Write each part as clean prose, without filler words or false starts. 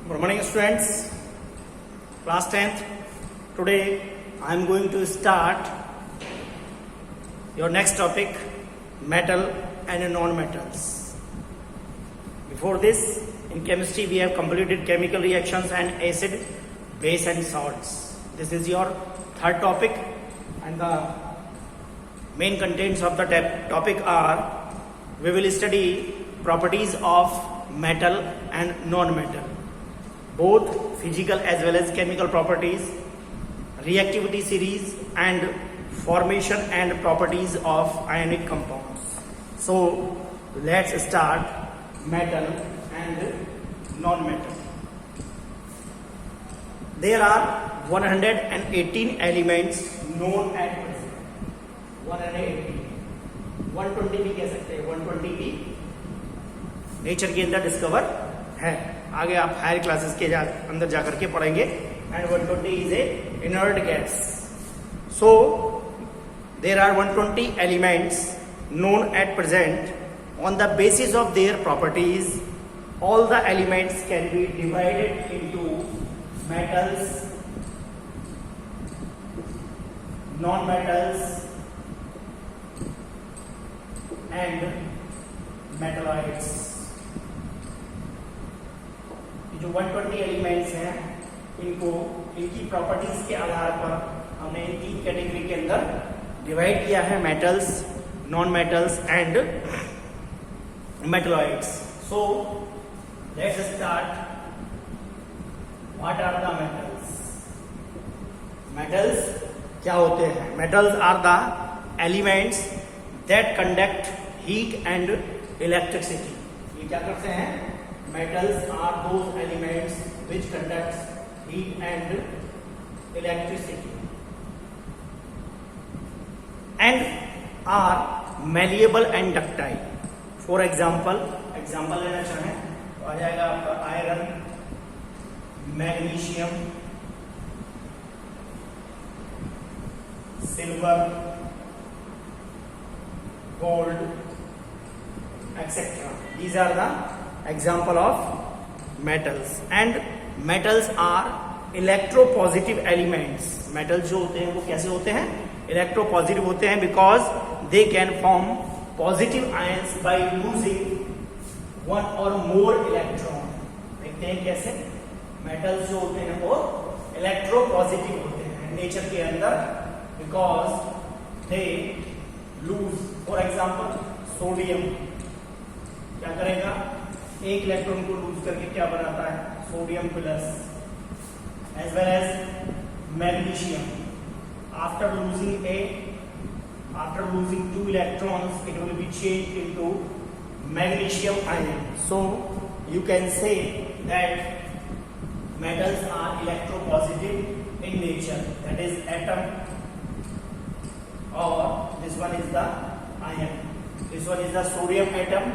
Good morning students, class 10th. Today I am going to start your next topic, metal and non-metals. Before this, in chemistry we have completed chemical reactions and acid, base and salts. This is your third topic, and the main contents of the topic are, we will study properties of metal and non-metal, both physical as well as chemical properties, reactivity series and formation and properties of ionic compounds. So let's start metal and non-metal. There are 118 elements known at present. 118, 120 भी कह सकते हैं, 120 भी nature के अंदर discover है. आगे आप हायर क्लासेस के अंदर जाकर के पढ़ेंगे. And 120 is a inert gas. So there are 120 elements known at present. On the basis of their properties, all the elements can be divided into metals, non-metals and metalloids. जो 120 elements हैं, इनको इनकी properties के आधार पर हमने इन तीन category के अंदर डिवाइड किया है, metals, non metals and metalloids. So let's start. What are the metals? Metals क्या होते हैं? Metals are the elements that conduct heat and electricity. ये क्या करते हैं? Metals are those elements which conduct heat and electricity and are malleable and ductile. For example लेना चाहें तो आ जाएगा आपका iron, magnesium, silver, gold, etc. These are the example of metals. And metals are electropositive elements. metals जो होते हैं वो कैसे होते हैं? electropositive होते हैं because they can form positive ions by losing one or more electron. देखते हैं कैसे metals जो होते हैं वो electropositive होते हैं नेचर के अंदर because they lose. for example sodium क्या करेगा? एक इलेक्ट्रॉन को लूज करके क्या बनाता है? Sodium plus. As well as magnesium, after losing 2 electrons it will be changed into magnesium ion. So you can say that metals are electropositive in nature, that is atom, or this one is the ion. This one is the sodium atom.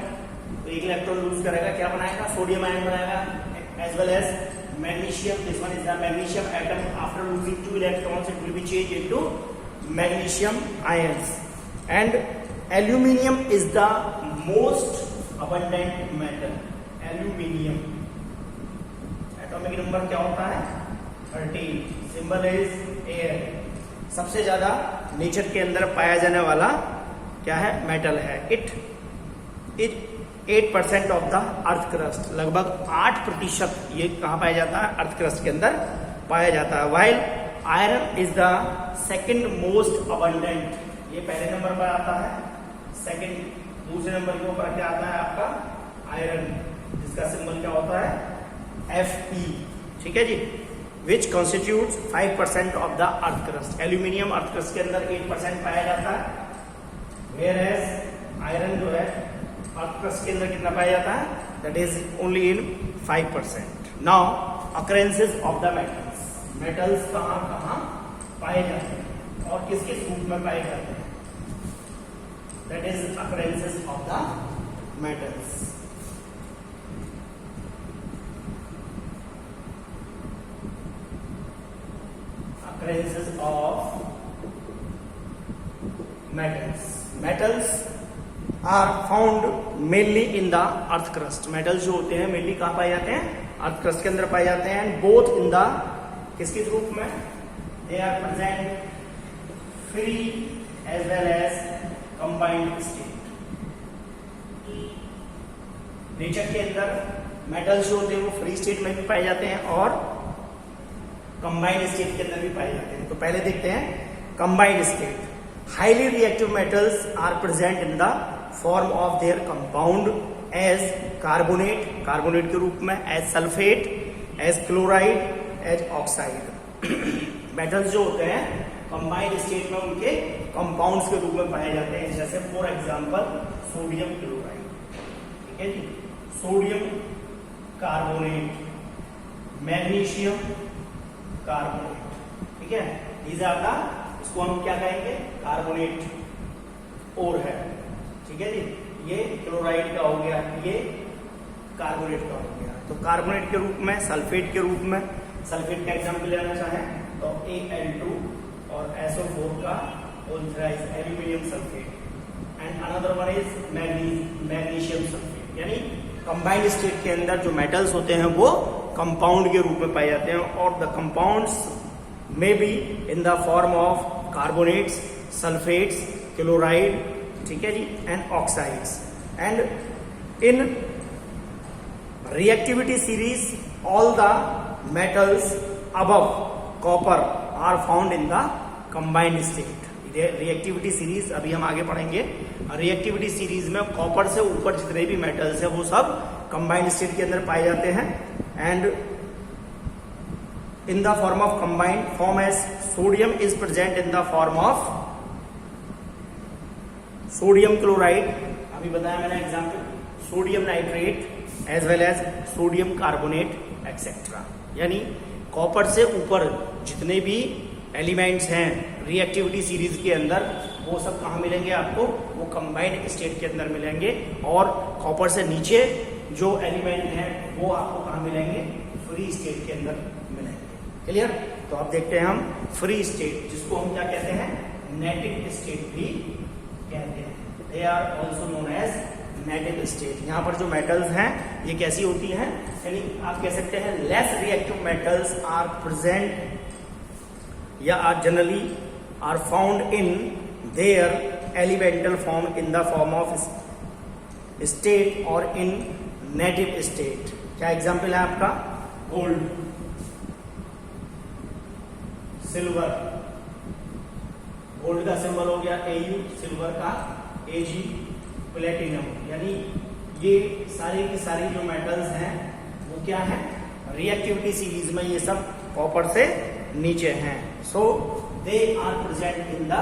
तो एक electron lose करेगा, क्या बनाएगा? Sodium ion बनाएगा. As well as magnesium, this one is the magnesium atom. After losing 2 electrons it will be changed into magnesium ions. And aluminium is the most abundant metal. aluminium, atomic number क्या होता है? 13. Symbol is air. सबसे ज्यादा nature के अंदर पाया जाने वाला क्या है? मेटल है. It is 8% of the earth crust. लगभग 8% ये कहां पाया जाता है? अर्थ क्रस्ट के अंदर पाया जाता है. While iron is the second most abundant. ये पहले नंबर पर आता है. सेकंड दूसरे नंबर के ऊपर क्या आता है? आपका आयरन, जिसका सिंबल क्या होता है? Fe. ठीक है जी. Which constitutes 5% of the earth crust. Aluminium earth crust के अंदर 8% पाया जाता है, वेयर एज आयरन जो है अर्थ क्रस्ट के अंदर कितना पाया जाता है? That is only in 5%. Now occurrences of the metals. Metals कहां कहां पाए जाते हैं और किस किस रूप में पाए जाते हैं? That is occurrences of the metals. Occurrences of metals. Metals are found mainly in the earth crust. Metals जो होते हैं मेनली कहाँ पाए जाते हैं? अर्थ क्रस्ट के अंदर पाए जाते हैं, एंड बोथ इन द किसके रूप में, they are present free as well as combined state. Nature के अंदर मेटल्स जो होते हैं वो फ्री स्टेट में भी पाए जाते हैं और कंबाइंड स्टेट के अंदर भी पाए जाते हैं। तो पहले देखते हैं combined state. Highly reactive metals are present in the form of their compound as carbonate, carbonate के रूप में, as sulphate, as chloride, as oxide. Metals जो होते हैं कंबाइंड स्टेट में उनके कंपाउंड्स के रूप में पाए जाते हैं, जैसे फॉर एग्जांपल सोडियम क्लोराइड, ठीक है जी, सोडियम कार्बोनेट, मैग्नीशियम कार्बोनेट, ठीक है, these are the, इसको हम क्या कहेंगे, कार्बोनेट और है, ठीक है जी, ये क्लोराइड का हो गया, ये कार्बोनेट का हो गया। तो कार्बोनेट के रूप में, सल्फेट के रूप में, सल्फेट का एग्जाम्पल लेना चाहें तो Al2 और SO4 का otherwise aluminium sulphate, and another one is magnesium sulphate. यानी कंबाइंड स्टेट के अंदर जो मेटल्स होते हैं वो कंपाउंड के रूप में पाए जाते हैं, और the compounds may be in the form of carbonates, sulphates, chloride, ठीक है जी, and oxides. And in reactivity series all the metals above copper are found in the combined state। Reactivity series अभी हम आगे पढ़ेंगे। रिएक्टिविटी सीरीज में copper से ऊपर जितने भी मेटल्स है वो सब कंबाइंड स्टेट के अंदर पाए जाते हैं, and in the form of combined form as sodium is present in the form of sodium chloride, अभी बताया मैंने example, sodium nitrate, as well as sodium carbonate etcetera. यानी कॉपर से ऊपर जितने भी एलिमेंट्स हैं रिएक्टिविटी सीरीज के अंदर वो सब कहाँ मिलेंगे आपको, वो कंबाइंड स्टेट के अंदर मिलेंगे, और कॉपर से नीचे जो एलिमेंट हैं वो आपको कहाँ मिलेंगे, फ्री स्टेट के अंदर मिलेंगे। क्लियर? तो अब देखते हैं हम फ्री स्टेट, जिसको हम क्या कहते हैं, नेटिव स्टेट भी कहते हैं। They are also known as native state. यहाँ पर जो मेटल्स हैं ये कैसी होती हैं, यानी आप कह सकते हैं less reactive metals are present या are generally are found in their elemental form in the form of state और इन नेटिव स्टेट। क्या एग्जाम्पल है आपका, गोल्ड, सिल्वर, गोल्ड का सिंबल हो गया Au, सिल्वर का Ag, प्लेटिनम। यानी ये सारी की सारी जो मेटल्स हैं वो क्या है, रिएक्टिविटी सीरीज में ये सब कॉपर से नीचे हैं। So they are present in the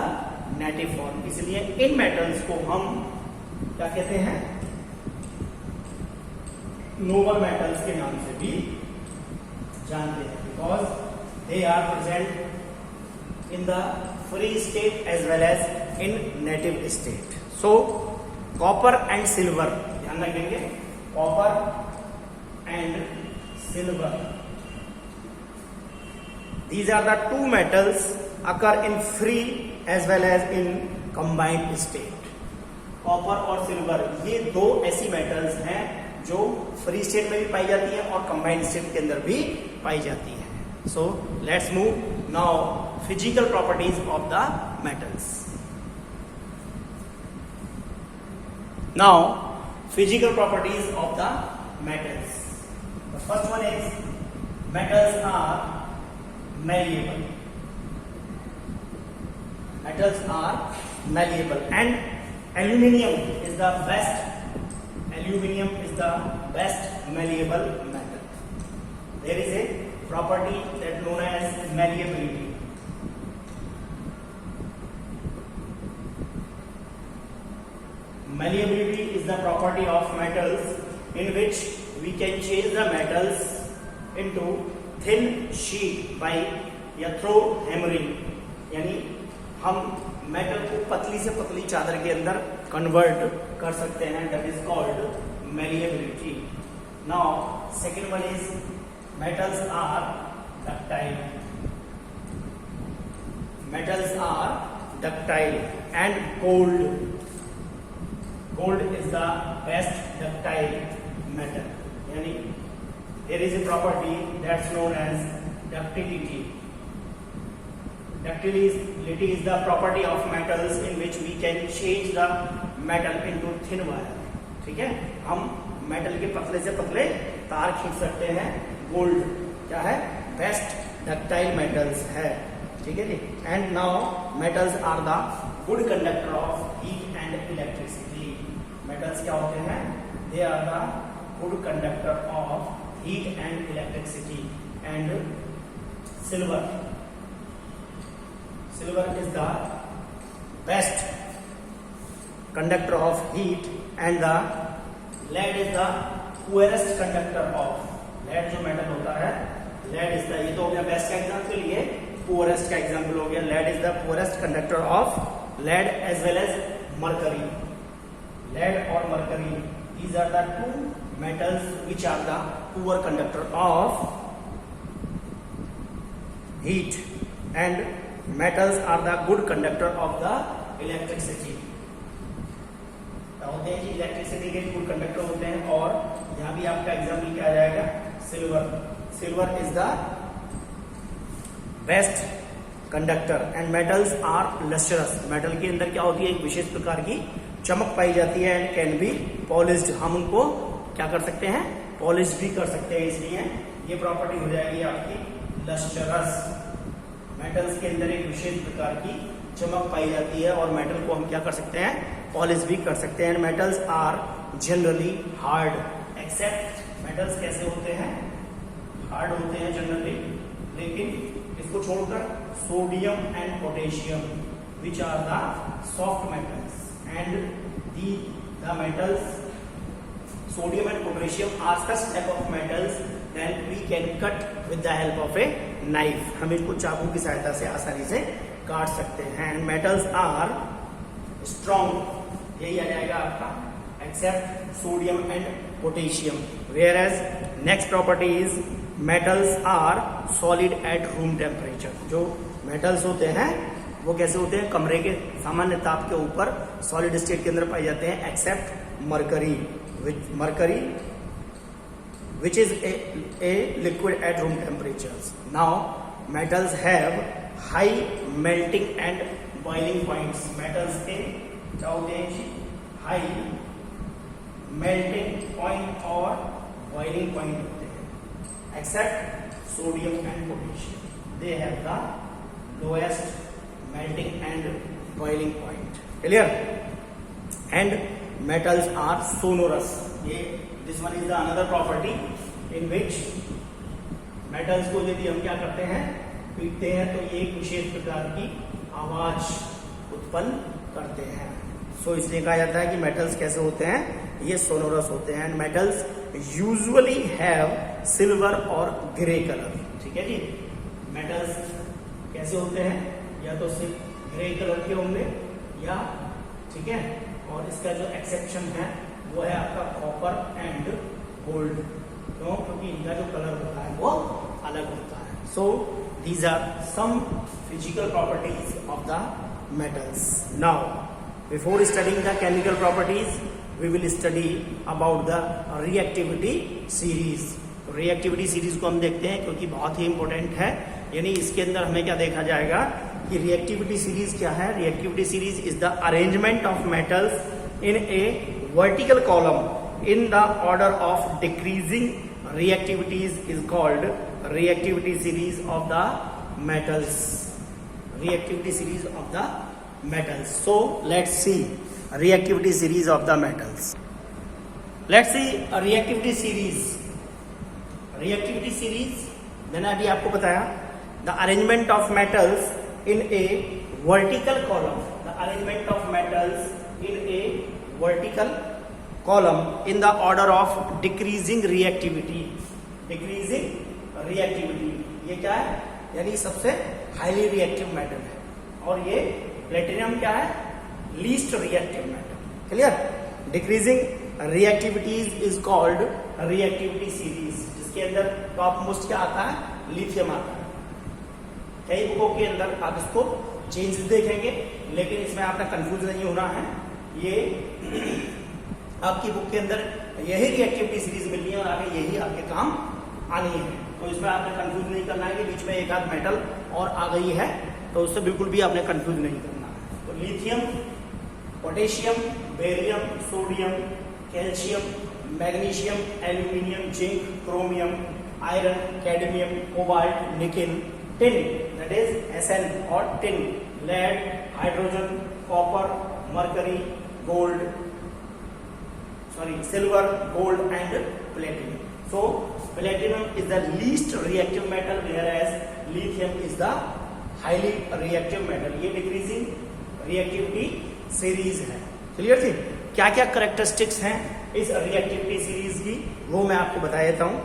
native form, इसलिए इन मेटल्स को हम क्या कहते हैं, नोबल मेटल्स के नाम से भी जानते हैं, because they are present in the free state as well as in native state. So copper and silver, ध्यान रखेंगे, copper and silver, these are the two metals occur in free as well as in combined state। Copper और silver ये दो ऐसी metals हैं जो free state में भी पाई जाती है और कंबाइंड स्टेट के अंदर भी पाई जाती है। So let's move now physical properties of the metals. Now, physical properties of the metals. The first one is metals are malleable. Metals are malleable, and aluminium is the best. Aluminium is the best malleable metal. There is a property that known as malleability. Malleability is the property of metals in which we can change the metals into thin sheet by या throw hammering, यानी हम metal को पतली से पतली चादर के अंदर कन्वर्ट कर सकते हैं, that is called malleability. Now second one is metals are ductile. Metals are ductile and cold. Gold is the best ductile metal, यानी there is a property that's known as ductility. Ductility is the property of metals in which we can change the metal into thin wire. ठीक है, हम metal के पतले से पतले तार खींच सकते हैं. गोल्ड क्या है? बेस्ट डक्टाइल मेटल्स है. ठीक है जी. And now metals are the good conductor of heat and electricity. Metals क्या होते हैं? They are the good conductor of heat and electricity. And silver is the best conductor of heat and the lead is the poorest conductor of. lead जो metal होता है, lead is the, ये तो हो गया बेस्ट का example के लिए, poorest का एग्जाम्पल हो गया. lead is the poorest conductor of lead as well as mercury. lead और mercury, these are the two metals which are the poor conductor of heat and metals are the good conductor of the electricity. होते हैं जी electricity के good conductor होते हैं. और यहाँ भी आपका एग्जाम्पल क्या आ जाएगा? Silver. Silver is the best conductor and metals are lustrous. Metal के अंदर क्या होती है? एक विशेष प्रकार की चमक पाई जाती है एंड कैन बी पॉलिश्ड. हम उनको क्या कर सकते हैं? पॉलिश भी कर सकते हैं. इसलिए ये प्रॉपर्टी हो जाएगी आपकी लस्टरस. मेटल्स के अंदर एक विशेष प्रकार की चमक पाई जाती है और मेटल को हम क्या कर सकते हैं? पॉलिश भी कर सकते हैं. Metals are generally hard except. Metals कैसे होते हैं? हार्ड होते हैं जनरली, लेकिन इसको छोड़कर sodium and potassium which are the soft metals and the metals sodium and potassium are such type of metals then we can cut with the help of a knife. हम इसको चाकू की सहायता से आसानी से काट सकते हैं. मेटल्स आर स्ट्रॉन्ग, यही आ जाएगा आपका, except sodium and potassium. Whereas next property is metals are solid at room temperature. जो मेटल्स होते हैं वो कैसे होते हैं? कमरे के सामान्य ताप के ऊपर सॉलिड स्टेट के अंदर पाए जाते हैं, except mercury which is a liquid at room temperatures. Now metals have high melting and boiling points. metals के क्या होते हैं जी? हाई मेल्टिंग पॉइंट और बॉइलिंग पॉइंट होते हैं, except sodium and potassium. They have the lowest melting and boiling point. Clear? And metals are sonorous. ये this one is the another property in which metals को यदि हम क्या करते हैं? पीटते हैं तो ये एक विशेष प्रकार की आवाज उत्पन्न करते हैं. सो इसलिए कहा जाता है कि मेटल्स कैसे होते हैं? ये सोनोरस होते हैं. And metals usually have silver और ग्रे कलर. ठीक है जी. मेटल्स कैसे होते हैं? या तो सिर्फ ग्रे कलर के होंगे या, ठीक है, और इसका जो एक्सेप्शन है वो है आपका कॉपर एंड गोल्ड. क्यों? क्योंकि इनका जो कलर होता है वो अलग होता है. So these are some physical properties of the metals. Now before studying the chemical properties we will study about the reactivity series. Reactivity series को हम देखते हैं क्योंकि बहुत ही इंपॉर्टेंट है. यानी इसके अंदर हमें क्या देखा जाएगा कि रिएक्टिविटी सीरीज क्या है? Reactivity series is the arrangement of metals in A vertical column in the order of decreasing reactivities is called reactivity series of the metals. Reactivity series of the metals. So let's see reactivity series of the metals. Let's see a reactivity series. Reactivity series मैंने अभी आपको बताया the arrangement of metals in a vertical column. The arrangement of metals in a vertical column in the order of decreasing reactivity. Decreasing reactivity ये क्या है? यानी सबसे highly reactive metal है और ये प्लेटिनम क्या है? Least reactive metal. Clear? Decreasing reactivities is called reactivity series, जिसके अंदर टॉप मोस्ट क्या आता है? लिथियम आता है. कई बुकों के अंदर आप इसको चेंज देखेंगे, लेकिन इसमें आपका कंफ्यूज नहीं होना है. ये आपकी बुक के अंदर यही रिएक्टिविटी सीरीज मिलनी है और आगे यही आपके काम आनी है। तो इसमें आपने कंफ्यूज नहीं करना है कि बीच में एक आध मेटल और आ गई है, तो उससे बिल्कुल भी आपने कंफ्यूज नहीं करना है। तो lithium, potassium, barium, sodium, calcium, magnesium, aluminium, zinc, chromium, iron, cadmium, cobalt, nickel, tin that is Sn और tin, lead, hydrogen, copper, mercury, gold, silver, gold and platinum. So platinum is the least reactive metal whereas lithium is the highly reactive metal। ये decreasing reactivity series है। Clear थी? क्या क्या characteristics हैं इस reactivity series की वो मैं आपको बता देता हूं।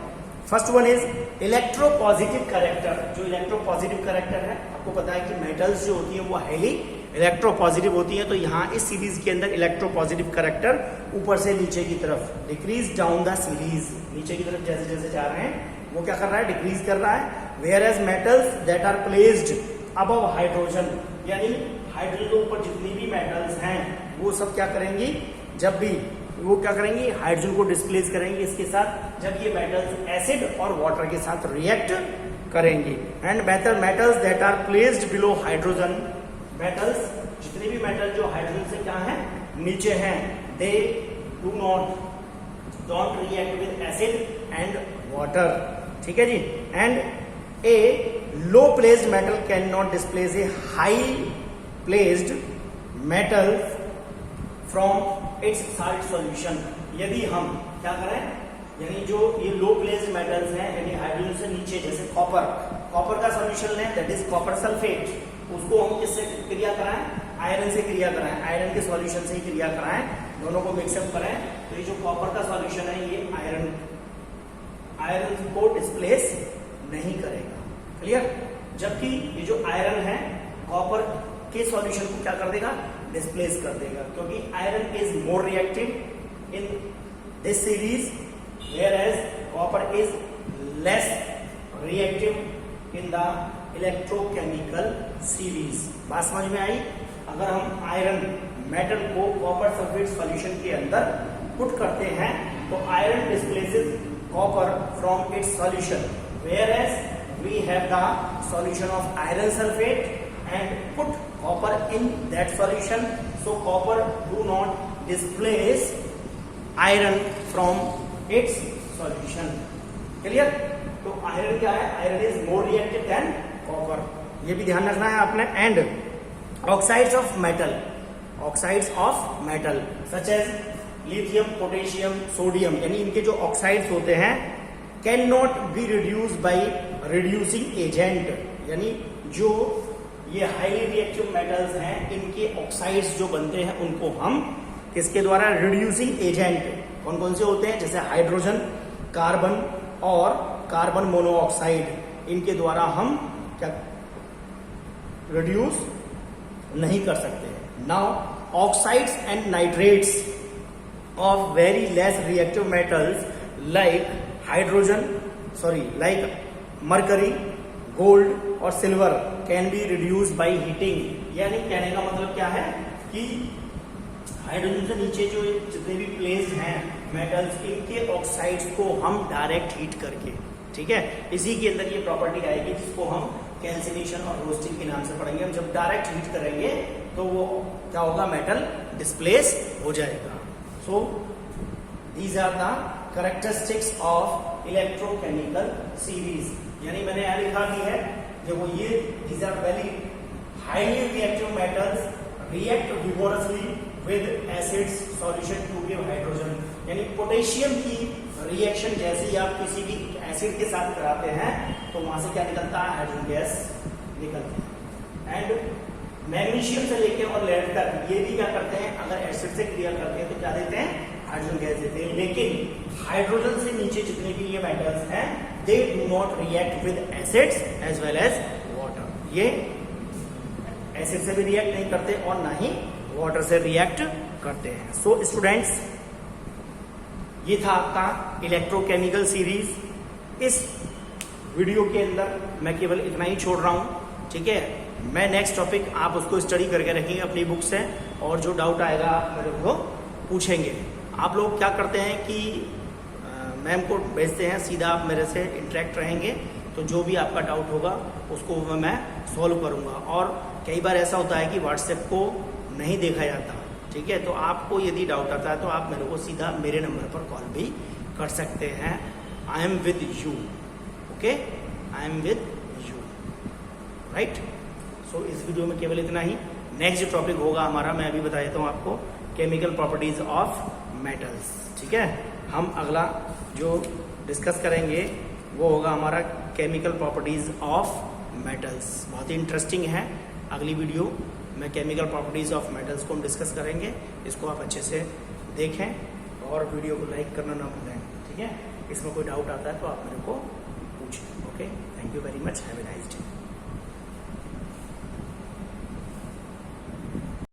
First one is electropositive character. जो इलेक्ट्रोपॉजिटिव कैरेक्टर है, आपको पता है कि मेटल्स जो होती है वो हाईली इलेक्ट्रोपॉजिटिव होती है, तो यहाँ इस सीरीज के अंदर इलेक्ट्रोपॉजिटिव कैरेक्टर ऊपर से नीचे की तरफ डिक्रीज डाउन द सीरीज, नीचे की तरफ जैसे जैसे जा रहे हैं वो क्या कर रहा है, डिक्रीज कर रहा है। Whereas metals that are placed above hydrogen, यानी हाइड्रोजन के ऊपर जितनी भी मेटल्स हैं वो सब क्या करेंगी, जब भी वो क्या करेंगी, हाइड्रोजन को डिस्प्लेस करेंगे इसके साथ, जब ये मेटल्स एसिड और वाटर के साथ रिएक्ट करेंगे। And metals that are placed below hydrogen, metals जितने भी मेटल जो हाइड्रोजन से क्या है, नीचे हैं, they do don't react with acid and water. ठीक है जी। And a low placed metal can not displace a high placed metal from its salt solution. यदि हम क्या करें, यानी जो ये लो प्लेस्ड मेटल्स हैं, यानी हाइड्रोजन से नीचे, जैसे कॉपर का सॉल्यूशन लें दैट इज कॉपर सल्फेट, उसको हम किससे क्रिया कराएं, आयरन से क्रिया कराएं, आयरन के सॉल्यूशन से ही क्रिया कराएं, दोनों को मिक्सअप करें, तो ये जो कॉपर का सॉल्यूशन है ये आयरन को डिस्प्लेस नहीं करेगा। क्लियर? जबकि ये जो आयरन है कॉपर के सॉल्यूशन को क्या कर देगा, डिस्प्लेस कर देगा, क्योंकि iron is more reactive in this series whereas copper is less reactive in the electrochemical series। बात समझ में आई? अगर हम आयरन मेटल को कॉपर सल्फेट सॉल्यूशन के अंदर पुट करते हैं तो iron displaces copper from its solution, whereas we have the solution of iron sulfate and put copper in that solution, so copper do not displace iron from its solution। Clear? तो iron क्या है, iron is more reactive than copper, ये भी ध्यान रखना है आपने। And oxides of metal such as lithium, potassium, sodium, यानी इनके जो ऑक्साइड्स होते हैं can not be reduce by reducing agent, यानी जो ये हाईली रिएक्टिव मेटल्स हैं इनके ऑक्साइड्स जो बनते हैं उनको हम किसके द्वारा, रिड्यूसिंग एजेंट कौन कौन से होते हैं, जैसे हाइड्रोजन, कार्बन और कार्बन मोनोऑक्साइड, इनके द्वारा हम क्या रिड्यूस नहीं कर सकते। Now oxides and nitrates of very less reactive metals like mercury, gold और silver can be reduce by heating. यानी कहने का मतलब क्या है कि हाइड्रोजन से नीचे जो जितने भी प्लेस्ड हैं मेटल्स, इनके ऑक्साइड्स को हम डायरेक्ट हीट करके, ठीक है, इसी के अंदर ये प्रॉपर्टी आएगी जिसको हम कैल्सिनेशन और रोस्टिंग के नाम से पढ़ेंगे। हम जब डायरेक्ट हीट करेंगे तो वो क्या होगा, मेटल डिस्प्लेस हो जाएगा। So these are the characteristics of electrochemical series. यानी मैंने यहां लिखा भी है, देखो ये these are very highly reactive metals react vigorously with acids solution to give hydrogen. यानी पोटेशियम की रिएक्शन जैसे ही आप किसी भी एसिड के साथ कराते हैं तो वहां से क्या निकलता है, हाइड्रोजन गैस निकलती है। एंड मैग्नीशियम से लेके और लेड तक ये भी क्या करते हैं, अगर एसिड से क्रिया करते हैं तो क्या देते हैं, हाइड्रोजन गैस देते हैं। लेकिन हाइड्रोजन से नीचे जितने भी ये मेटल्स हैं they do not react with acids as well as water. ये एसिड से भी रिएक्ट नहीं करते और ना ही वाटर से रिएक्ट करते हैं। सो स्टूडेंट्स, ये था आपका इलेक्ट्रोकेमिकल सीरीज। इस वीडियो के अंदर मैं केवल इतना ही छोड़ रहा हूं, ठीक है। मैं नेक्स्ट टॉपिक आप उसको स्टडी करके रखेंगे अपनी बुक से, और जो डाउट आएगा आप मेरे को पूछेंगे। आप लोग क्या करते हैं कि मैम को भेजते हैं, सीधा आप मेरे से इंटरेक्ट रहेंगे, तो जो भी आपका डाउट होगा उसको मैं सॉल्व करूंगा। और कई बार ऐसा होता है कि व्हाट्सएप को नहीं देखा जाता, ठीक है, तो आपको यदि डाउट आता है तो आप मेरे को सीधा मेरे नंबर पर कॉल भी कर सकते हैं। I am with you, okay, I am with you, right. So इस वीडियो में केवल इतना ही। नेक्स्ट टॉपिक होगा हमारा, मैं अभी बता देता हूँ आपको, केमिकल प्रॉपर्टीज ऑफ मेटल्स, ठीक है। हम अगला जो डिस्कस करेंगे वो होगा हमारा केमिकल प्रॉपर्टीज ऑफ मेटल्स। बहुत ही इंटरेस्टिंग है। अगली वीडियो में केमिकल प्रॉपर्टीज ऑफ मेटल्स को हम डिस्कस करेंगे। इसको आप अच्छे से देखें और वीडियो को लाइक करना ना भूलें, ठीक है। इसमें कोई डाउट आता है तो आप मेरे को पूछें, okay. Thank you very much, have a nice day.